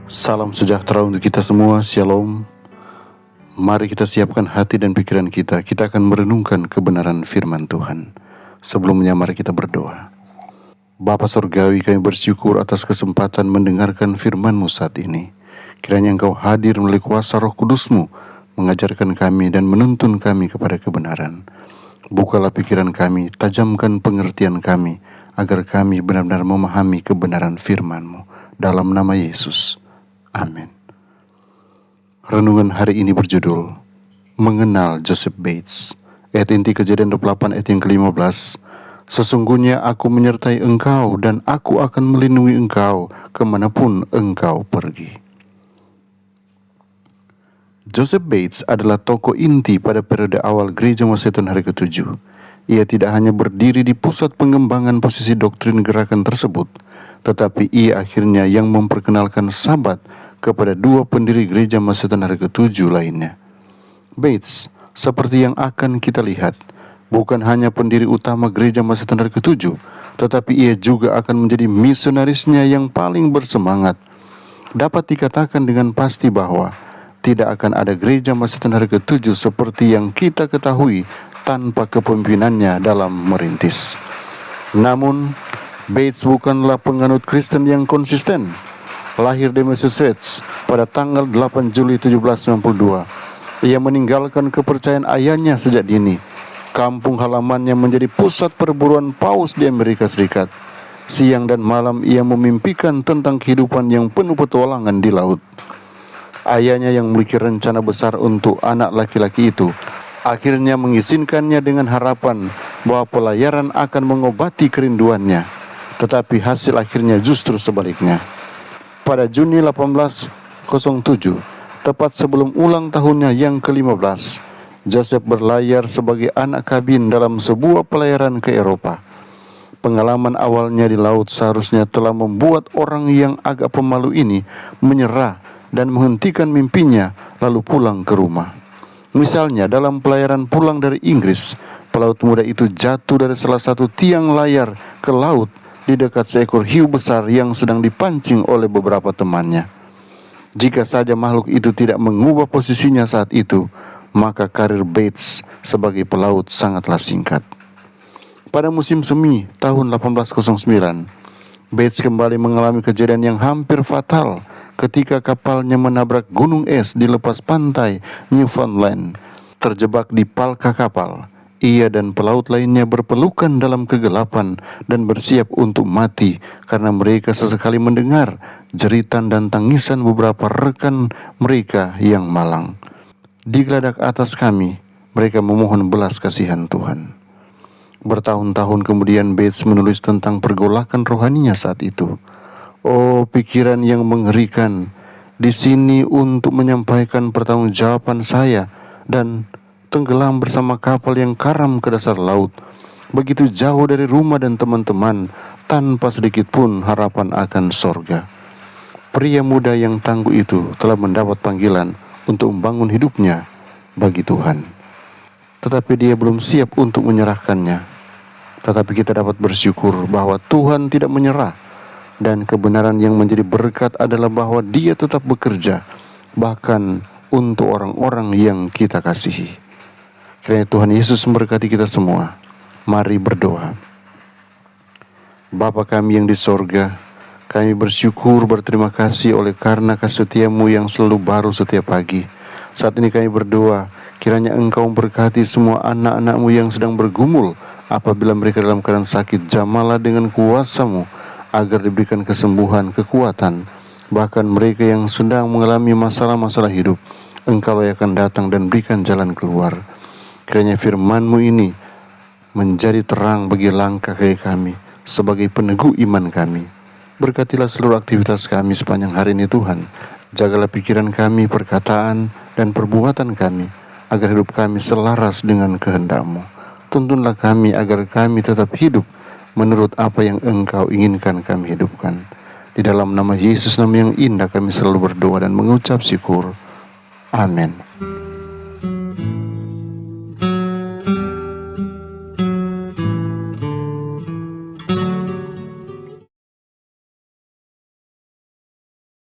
Salam sejahtera untuk kita semua, Shalom. Mari kita siapkan hati dan pikiran kita. Kita akan merenungkan kebenaran firman Tuhan. Sebelumnya mari kita berdoa. Bapa Surgawi, kami bersyukur atas kesempatan mendengarkan firman-Mu saat ini. Kiranya Engkau hadir melalui kuasa Roh Kudus-Mu, mengajarkan kami dan menuntun kami kepada kebenaran. Bukalah pikiran kami, tajamkan pengertian kami, agar kami benar-benar memahami kebenaran firman-Mu. Dalam nama Yesus. Amin. Renungan hari ini berjudul Mengenal Joseph Bates. Ayat inti Kejadian 28 ayat yang ke-15. Sesungguhnya aku menyertai engkau dan aku akan melindungi engkau kemanapun engkau pergi. Joseph Bates adalah tokoh inti pada periode awal Gereja Maseton hari ke-7. Ia tidak hanya berdiri di pusat pengembangan posisi doktrin gerakan tersebut, tetapi ia akhirnya yang memperkenalkan Sabat kepada dua pendiri Gereja Maseton hari ke-7 lainnya. Bates, seperti yang akan kita lihat, bukan hanya pendiri utama Gereja Maseton hari ke-7, tetapi ia juga akan menjadi misionarisnya yang paling bersemangat. Dapat dikatakan dengan pasti bahwa tidak akan ada Gereja Maseton hari ke-7 seperti yang kita ketahui tanpa kepemimpinannya dalam merintis. Namun, Bates bukanlah penganut Kristen yang konsisten. Lahir di Massachusetts pada tanggal 8 Juli 1792. Ia meninggalkan kepercayaan ayahnya sejak dini. Kampung halamannya menjadi pusat perburuan paus di Amerika Serikat. Siang dan malam ia memimpikan tentang kehidupan yang penuh petualangan di laut. Ayahnya yang memiliki rencana besar untuk anak laki-laki itu akhirnya mengizinkannya dengan harapan bahwa pelayaran akan mengobati kerinduannya. Tetapi hasil akhirnya justru sebaliknya. Pada Juni 1807, tepat sebelum ulang tahunnya yang ke-15, Joseph berlayar sebagai anak kabin dalam sebuah pelayaran ke Eropa. Pengalaman awalnya di laut seharusnya telah membuat orang yang agak pemalu ini menyerah dan menghentikan mimpinya lalu pulang ke rumah. Misalnya dalam pelayaran pulang dari Inggris, pelaut muda itu jatuh dari salah satu tiang layar ke laut di dekat seekor hiu besar yang sedang dipancing oleh beberapa temannya. Jika saja makhluk itu tidak mengubah posisinya saat itu, maka karir Bates sebagai pelaut sangatlah singkat. Pada musim semi tahun 1809, Bates kembali mengalami kejadian yang hampir fatal ketika kapalnya menabrak gunung es di lepas pantai Newfoundland. Terjebak di palka kapal, ia dan pelaut lainnya berpelukan dalam kegelapan dan bersiap untuk mati karena mereka sesekali mendengar jeritan dan tangisan beberapa rekan mereka yang malang. Di geladak atas kami, mereka memohon belas kasihan Tuhan. Bertahun-tahun kemudian Bates menulis tentang pergolakan rohaninya saat itu. Oh, pikiran yang mengerikan. Di sini untuk menyampaikan pertanggungjawaban saya dan tenggelam bersama kapal yang karam ke dasar laut, begitu jauh dari rumah dan teman-teman, tanpa sedikit pun harapan akan sorga. Pria muda yang tangguh itu telah mendapat panggilan untuk membangun hidupnya bagi Tuhan. Tetapi dia belum siap untuk menyerahkannya. Tetapi kita dapat bersyukur bahwa Tuhan tidak menyerah, dan kebenaran yang menjadi berkat adalah bahwa Dia tetap bekerja, bahkan untuk orang-orang yang kita kasihi. Kiranya Tuhan Yesus memberkati kita semua. Mari berdoa. Bapa kami yang di sorga, kami bersyukur berterima kasih oleh karena kasih setia-Mu yang selalu baru setiap pagi. Saat ini kami berdoa, kiranya Engkau memberkati semua anak-anak-Mu yang sedang bergumul apabila mereka dalam keadaan sakit. Jamalah dengan kuasa-Mu agar diberikan kesembuhan, kekuatan. Bahkan mereka yang sedang mengalami masalah-masalah hidup, Engkau yang akan datang dan berikan jalan keluar. Kiranya firman-Mu ini menjadi terang bagi langkah kaki kami sebagai peneguh iman kami. Berkatilah seluruh aktivitas kami sepanjang hari ini Tuhan. Jagalah pikiran kami, perkataan, dan perbuatan kami, agar hidup kami selaras dengan kehendak-Mu. Tuntunlah kami agar kami tetap hidup menurut apa yang Engkau inginkan kami hidupkan. Di dalam nama Yesus, nama yang indah, kami selalu berdoa dan mengucap syukur. Amin.